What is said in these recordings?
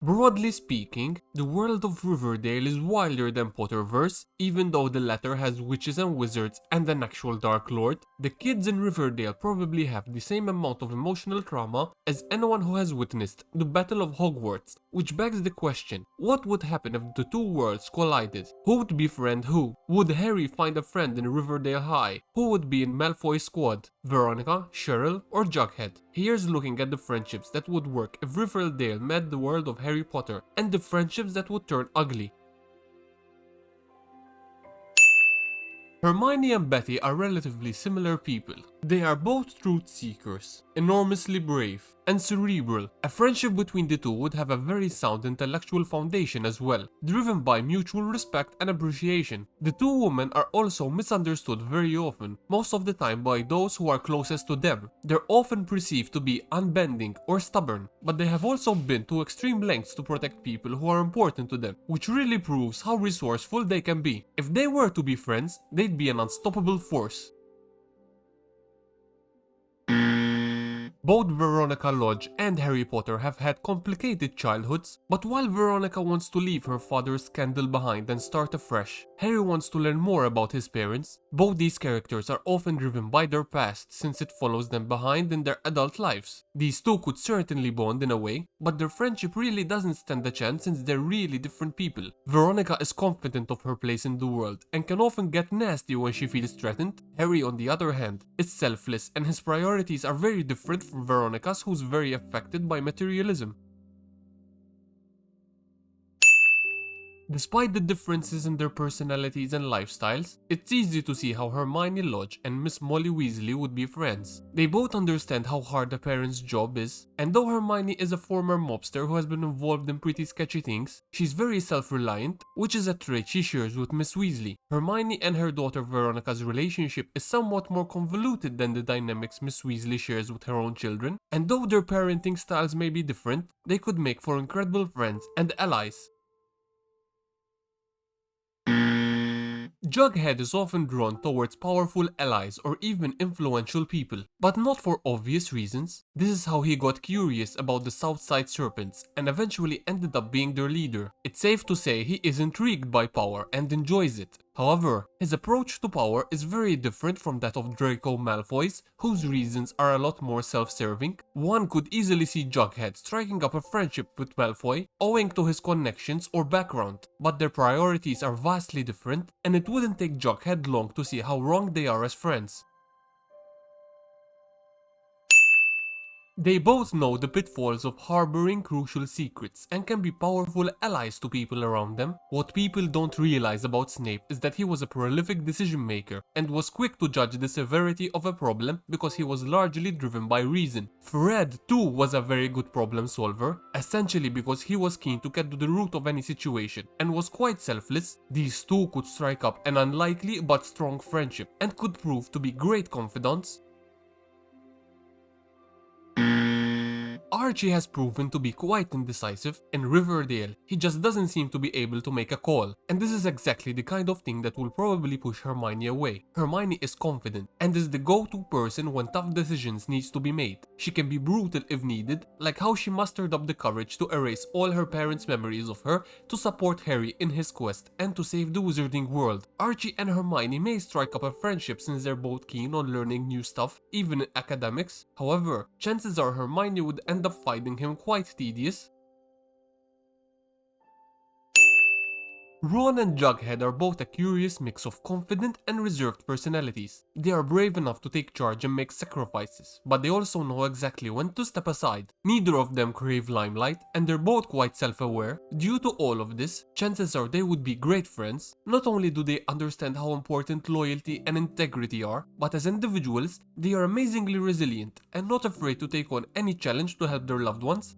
Broadly speaking, the world of Riverdale is wilder than Potterverse. Even though the latter has witches and wizards and an actual Dark Lord, the kids in Riverdale probably have the same amount of emotional trauma as anyone who has witnessed the Battle of Hogwarts, which begs the question, what would happen if the two worlds collided? Who would befriend who? Would Harry find a friend in Riverdale High? Who would be in Malfoy's squad? Veronica, Cheryl, or Jughead? Here's looking at the friendships that would work if Riverdale met the world of Harry Potter, and the friendships that would turn ugly. Hermione and Betty are relatively similar people. They are both truth seekers, enormously brave, and cerebral. A friendship between the two would have a very sound intellectual foundation as well, driven by mutual respect and appreciation. The two women are also misunderstood very often, most of the time by those who are closest to them. They're often perceived to be unbending or stubborn, but they have also been to extreme lengths to protect people who are important to them, which really proves how resourceful they can be. If they were to be friends, they'd be an unstoppable force. Both Veronica Lodge and Harry Potter have had complicated childhoods, but while Veronica wants to leave her father's scandal behind and start afresh, Harry wants to learn more about his parents. Both these characters are often driven by their past since it follows them behind in their adult lives. These two could certainly bond in a way, but their friendship really doesn't stand a chance since they're really different people. Veronica is confident of her place in the world and can often get nasty when she feels threatened. Harry, on the other hand, is selfless and his priorities are very different from Veronica's, who's very affected by materialism. Despite the differences in their personalities and lifestyles, it's easy to see how Hermione Lodge and Miss Molly Weasley would be friends. They both understand how hard a parent's job is, and though Hermione is a former mobster who has been involved in pretty sketchy things, she's very self-reliant, which is a trait she shares with Miss Weasley. Hermione and her daughter Veronica's relationship is somewhat more convoluted than the dynamics Miss Weasley shares with her own children, and though their parenting styles may be different, they could make for incredible friends and allies. Jughead is often drawn towards powerful allies or even influential people, but not for obvious reasons. This is how he got curious about the Southside Serpents and eventually ended up being their leader. It's safe to say he is intrigued by power and enjoys it. However, his approach to power is very different from that of Draco Malfoy's, whose reasons are a lot more self-serving. One could easily see Jughead striking up a friendship with Malfoy owing to his connections or background, but their priorities are vastly different, and it wouldn't take Jughead long to see how wrong they are as friends. They both know the pitfalls of harboring crucial secrets and can be powerful allies to people around them. What people don't realize about Snape is that he was a prolific decision maker and was quick to judge the severity of a problem because he was largely driven by reason. Fred too was a very good problem solver, essentially because he was keen to get to the root of any situation and was quite selfless. These two could strike up an unlikely but strong friendship and could prove to be great confidants. Archie has proven to be quite indecisive. In Riverdale, he just doesn't seem to be able to make a call, and this is exactly the kind of thing that will probably push Hermione away. Hermione is confident and is the go-to person when tough decisions needs to be made. She can be brutal if needed, like how she mustered up the courage to erase all her parents' memories of her to support Harry in his quest and to save the wizarding world. Archie and Hermione may strike up a friendship since they're both keen on learning new stuff, even in academics. However, chances are Hermione would end up finding him quite tedious. Ron and Jughead are both a curious mix of confident and reserved personalities. They are brave enough to take charge and make sacrifices, but they also know exactly when to step aside. Neither of them crave limelight, and they're both quite self-aware. Due to all of this, chances are they would be great friends. Not only do they understand how important loyalty and integrity are, but as individuals, they are amazingly resilient and not afraid to take on any challenge to help their loved ones.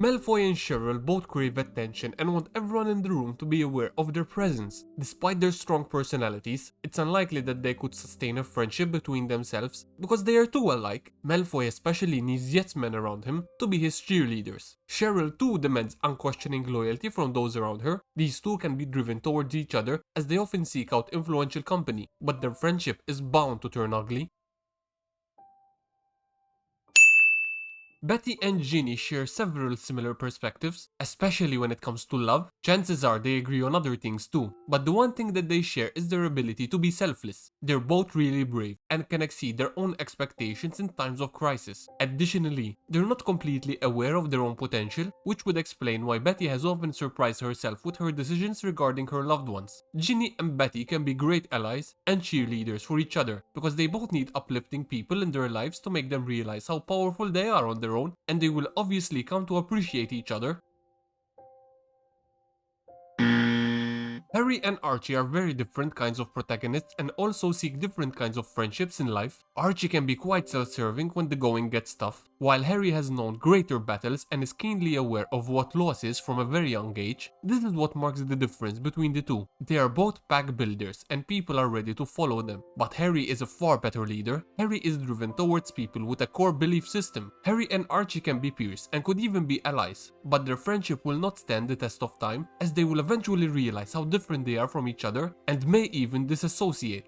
Malfoy and Cheryl both crave attention and want everyone in the room to be aware of their presence. Despite their strong personalities, it's unlikely that they could sustain a friendship between themselves because they are too alike. Malfoy especially needs yes men around him to be his cheerleaders. Cheryl too demands unquestioning loyalty from those around her. These two can be driven towards each other as they often seek out influential company, but their friendship is bound to turn ugly. Betty and Ginny share several similar perspectives, especially when it comes to love. Chances are they agree on other things too, but the one thing that they share is their ability to be selfless. They're both really brave and can exceed their own expectations in times of crisis. Additionally, they're not completely aware of their own potential, which would explain why Betty has often surprised herself with her decisions regarding her loved ones. Ginny and Betty can be great allies and cheerleaders for each other because they both need uplifting people in their lives to make them realize how powerful they are on their own, and they will obviously come to appreciate each other. Harry and Archie are very different kinds of protagonists and also seek different kinds of friendships in life. Archie can be quite self-serving when the going gets tough, while Harry has known greater battles and is keenly aware of what loss is from a very young age. This is what marks the difference between the two. They are both pack builders and people are ready to follow them, but Harry is a far better leader. Harry is driven towards people with a core belief system. Harry and Archie can be peers and could even be allies, but their friendship will not stand the test of time, as they will eventually realize how different they are from each other and may even disassociate.